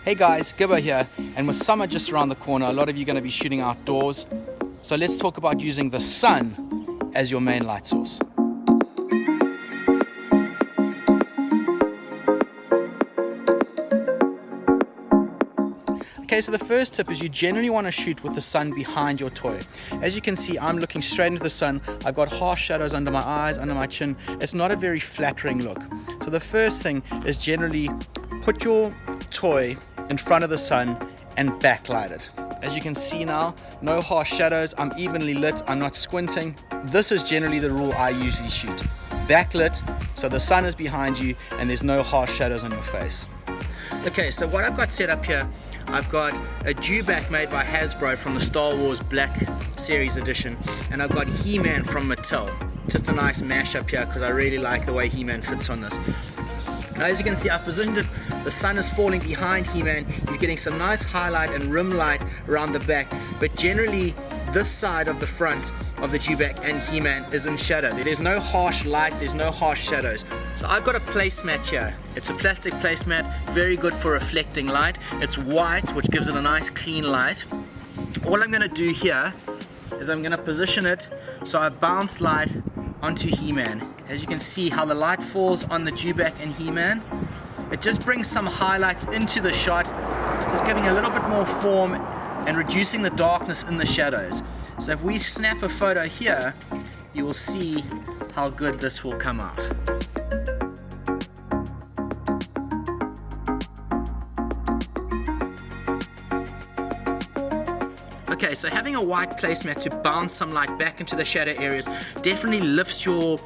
Hey guys, Gibber here, and with summer just around the corner, a lot of you are going to be shooting outdoors. So let's talk about using the sun as your main light source. Okay, so the first tip is you generally want to shoot with the sun behind your toy. As you can see, I'm looking straight into the sun. I've got harsh shadows under my eyes, under my chin. It's not a very flattering look. So the first thing is generally put your toy in front of the sun and backlight it. As you can see now, no harsh shadows, I'm evenly lit, I'm not squinting. This is generally the rule I usually shoot. Backlit, so the sun is behind you and there's no harsh shadows on your face. Okay, so what I've got set up here, I've got a dewback made by Hasbro from the Star Wars Black Series edition, and I've got He-Man from Mattel. Just a nice mashup here because I really like the way He-Man fits on this. Now, as you can see, I've positioned it, the sun is falling behind He-Man. He's getting some nice highlight and rim light around the back, but generally this side of the front of the dewback and He-Man is in shadow. There's no harsh light, there's no harsh shadows. So I've got a placemat here. It's a plastic placemat, very good for reflecting light. It's white, which gives it a nice clean light. All I'm gonna do here is I'm gonna position it so I bounce light onto He-Man. As you can see how the light falls on the dewback and He-Man, it just brings some highlights into the shot, just giving a little bit more form and reducing the darkness in the shadows. So if we snap a photo here, you will see how good this will come out. Okay, so having a white placemat to bounce some light back into the shadow areas definitely lifts your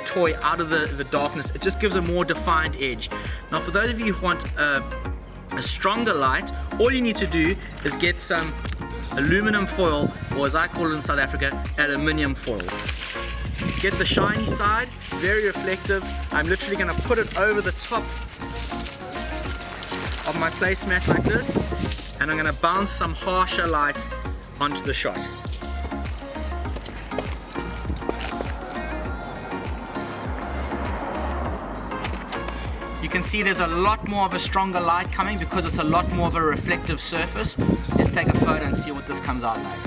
toy out of the darkness. It just gives a more defined edge. Now for those of you who want a stronger light, all you need to do is get some aluminum foil, or as I call it in South Africa, aluminium foil. Get the shiny side, very reflective. I'm literally going to put it over the top of my placemat like this, and I'm going to bounce some harsher light onto the shot. You can see there's a lot more of a stronger light coming because it's a lot more of a reflective surface. Let's take a photo and see what this comes out like.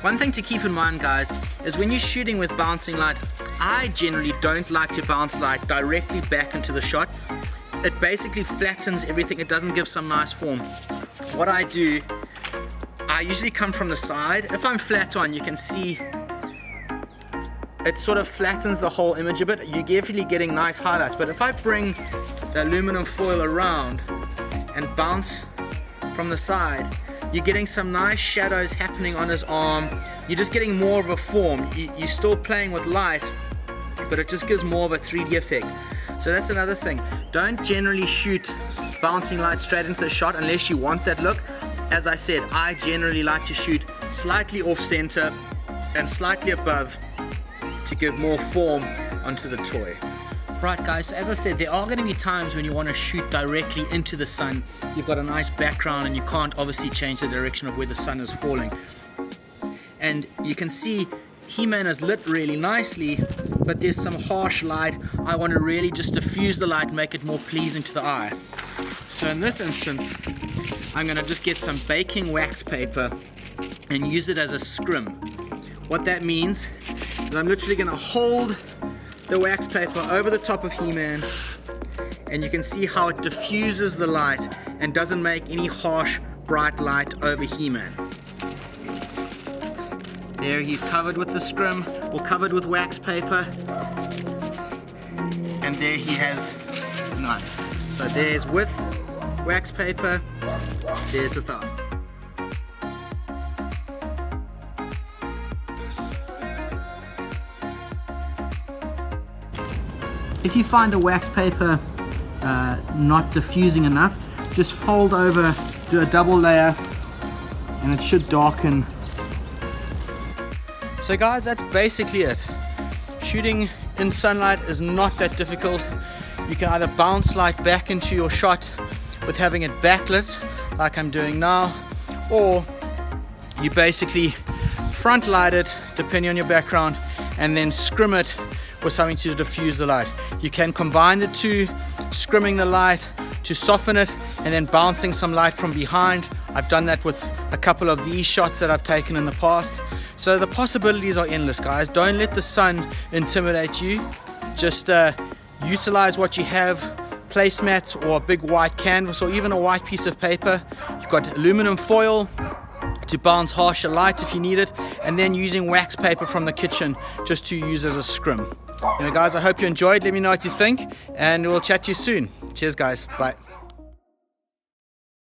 One thing to keep in mind, guys, is when you're shooting with bouncing light, I generally don't like to bounce light directly back into the shot. It basically flattens everything. It doesn't give some nice form. What I do, I usually come from the side. If I'm flat on, you can see it sort of flattens the whole image a bit. You're definitely getting nice highlights. But if I bring the aluminum foil around and bounce from the side, you're getting some nice shadows happening on his arm. You're just getting more of a form. You're still playing with light, but it just gives more of a 3D effect. So that's another thing. Don't generally shoot bouncing light straight into the shot unless you want that look. As I said, I generally like to shoot slightly off center and slightly above to give more form onto the toy. Right guys, so as I said, there are going to be times when you want to shoot directly into the sun. You've got a nice background and you can't obviously change the direction of where the sun is falling. And you can see He-Man is lit really nicely, but there's some harsh light. I want to really just diffuse the light, make it more pleasing to the eye. So in this instance, I'm going to just get some baking wax paper and use it as a scrim. What that means is I'm literally going to hold the wax paper over the top of He-Man, and you can see how it diffuses the light and doesn't make any harsh bright light over He-Man. There, he's covered with the scrim or covered with wax paper, and there he has none. So there's with wax paper, there's without. If you find the wax paper not diffusing enough, just fold over, do a double layer, and it should darken. So guys, that's basically it. Shooting in sunlight is not that difficult. You can either bounce light back into your shot with having it backlit, like I'm doing now, or you basically front light it, depending on your background, and then scrim it with something to diffuse the light. You can combine the two, scrimming the light to soften it, and then bouncing some light from behind. I've done that with a couple of these shots that I've taken in the past. So the possibilities are endless, guys. Don't let the sun intimidate you. Just utilize what you have, placemats or a big white canvas or even a white piece of paper. You've got aluminum foil to bounce harsher light if you need it, and then using wax paper from the kitchen just to use as a scrim. Guys, I hope you enjoyed. Let me know what you think, and we'll chat to you soon. Cheers, guys. Bye.